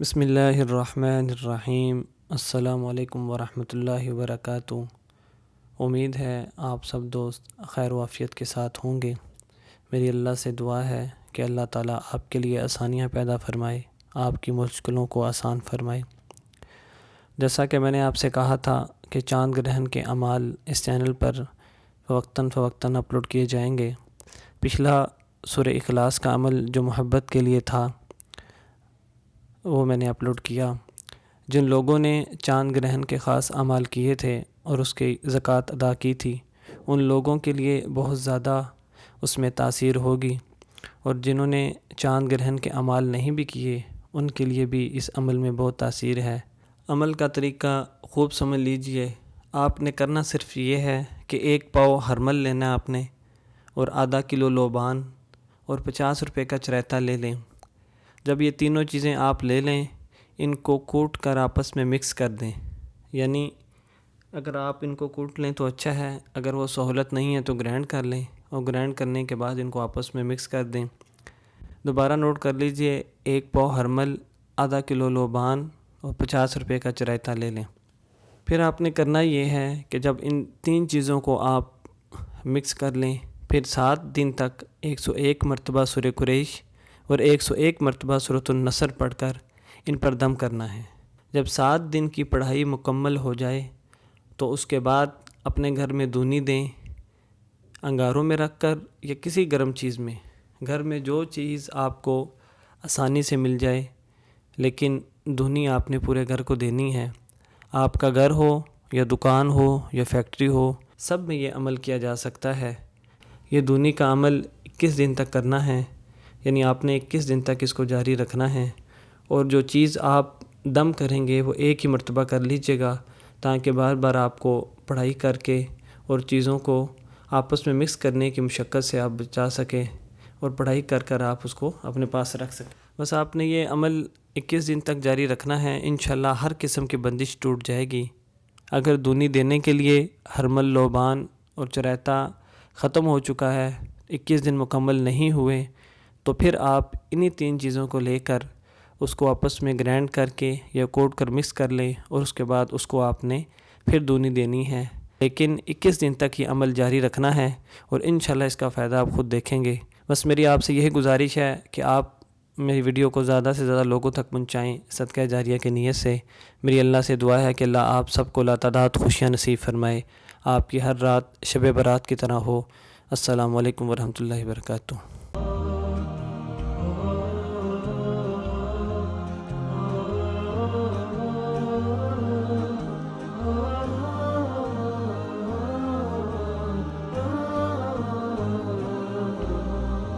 بسم اللہ الرحمن الرحیم۔ السلام علیکم ورحمۃ اللہ وبرکاتہ۔ امید ہے آپ سب دوست خیر و عافیت کے ساتھ ہوں گے۔ میری اللہ سے دعا ہے کہ اللہ تعالیٰ آپ کے لیے آسانیاں پیدا فرمائے، آپ کی مشکلوں کو آسان فرمائے۔ جیسا کہ میں نے آپ سے کہا تھا کہ چاند گرہن کے اعمال اس چینل پر وقتاً فوقتاً اپلوڈ کیے جائیں گے۔ پچھلا سورہ اخلاص کا عمل جو محبت کے لیے تھا وہ میں نے اپلوڈ کیا۔ جن لوگوں نے چاند گرہن کے خاص اعمال کیے تھے اور اس کی زکوٰۃ ادا کی تھی، ان لوگوں کے لیے بہت زیادہ اس میں تاثیر ہوگی، اور جنہوں نے چاند گرہن کے اعمال نہیں بھی کیے ان کے لیے بھی اس عمل میں بہت تاثیر ہے۔ عمل کا طریقہ خوب سمجھ لیجئے۔ آپ نے کرنا صرف یہ ہے کہ 1 پاؤ ہرمل لینا آپ نے، اور آدھا کلو لوبان اور 50 روپے کا چریتا لے لیں۔ جب یہ تینوں چیزیں آپ لے لیں، ان کو کوٹ کر آپس میں مکس کر دیں۔ یعنی اگر آپ ان کو کوٹ لیں تو اچھا ہے، اگر وہ سہولت نہیں ہے تو گرائنڈ کر لیں، اور گرائنڈ کرنے کے بعد ان کو آپس میں مکس کر دیں۔ دوبارہ نوٹ کر لیجئے، 1 پاؤ ہرمل، آدھا کلو لوبان اور 50 روپے کا چریتا لے لیں۔ پھر آپ نے کرنا یہ ہے کہ جب ان 3 چیزوں کو آپ مکس کر لیں، پھر 7 دن تک 101 مرتبہ سورہ قریش اور 101 مرتبہ سورۃ النصر پڑھ کر ان پر دم کرنا ہے۔ جب 7 دن کی پڑھائی مکمل ہو جائے تو اس کے بعد اپنے گھر میں دھونی دیں، انگاروں میں رکھ کر یا کسی گرم چیز میں، گھر میں جو چیز آپ کو آسانی سے مل جائے، لیکن دھونی آپ نے پورے گھر کو دینی ہے۔ آپ کا گھر ہو یا دکان ہو یا فیکٹری ہو، سب میں یہ عمل کیا جا سکتا ہے۔ یہ دھونی کا عمل 21 دن تک کرنا ہے، یعنی آپ نے 21 دن تک اس کو جاری رکھنا ہے، اور جو چیز آپ دم کریں گے وہ ایک ہی مرتبہ کر لیجئے گا، تاکہ بار بار آپ کو پڑھائی کر کے اور چیزوں کو آپس میں مکس کرنے کی مشقت سے آپ بچا سکیں، اور پڑھائی کر کر آپ اس کو اپنے پاس رکھ سکیں۔ بس آپ نے یہ عمل 21 دن تک جاری رکھنا ہے، انشاءاللہ ہر قسم کی بندش ٹوٹ جائے گی۔ اگر دھونی دینے کے لیے ہرمل، لوبان اور چریتا ختم ہو چکا ہے، 21 دن مکمل نہیں ہوئے، تو پھر آپ انہی 3 چیزوں کو لے کر اس کو آپس میں گرائنڈ کر کے یا کوٹ کر مکس کر لیں، اور اس کے بعد اس کو آپ نے پھر دھونی دینی ہے، لیکن 21 دن تک یہ عمل جاری رکھنا ہے، اور انشاءاللہ اس کا فائدہ آپ خود دیکھیں گے۔ بس میری آپ سے یہی گزارش ہے کہ آپ میری ویڈیو کو زیادہ سے زیادہ لوگوں تک پہنچائیں، صدقہ جاریہ کی نیت سے۔ میری اللہ سے دعا ہے کہ اللہ آپ سب کو لاتعداد خوشیاں نصیب فرمائے، آپ کی ہر رات شب برات کی طرح ہو۔ السلام علیکم ورحمۃ اللہ وبرکاتہ۔